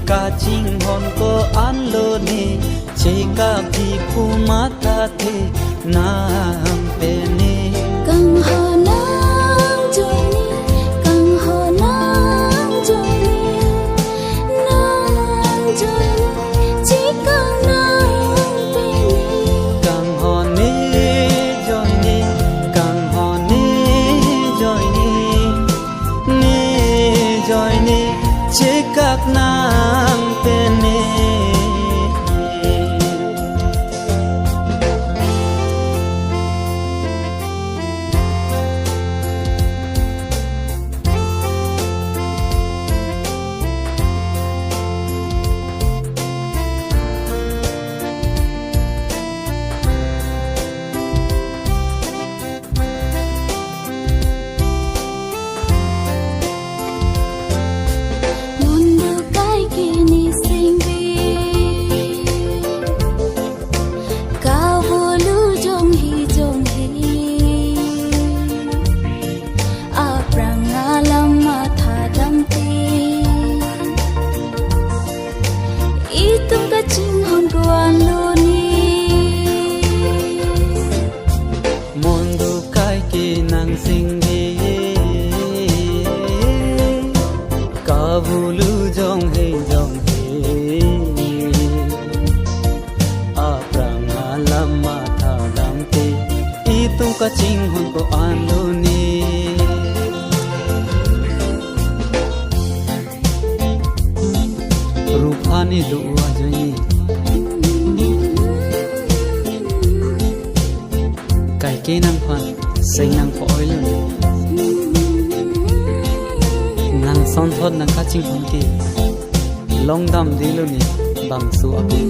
Kacing hon ko anlo ni cheka bi kumata the nam pe ni kang ho nam joy ni kang ho nam joy ni nam joy ni chỉ kang nam pe ni kang ho ni joy ni kang ho ni joy ni cheka nam pe ni Kabulu jong he aprang alam mata damte itu kacing hon ko anu ni rupani dua joni kai ke nang phan sei nang ko oil nang son thot nang kaching hon ki long dam dilu ni bang su abi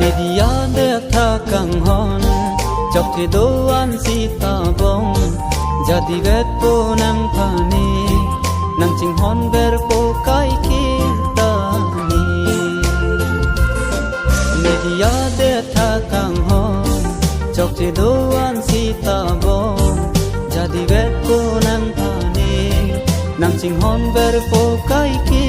Media de tha kang hon chok the do an si ta bong jadi vet po nang phani nang ching hon ber po kai ki ta ni Media de tha kang hon chok the do an si ta bong jadi vet po nang phani nang ching hon ber po kai ki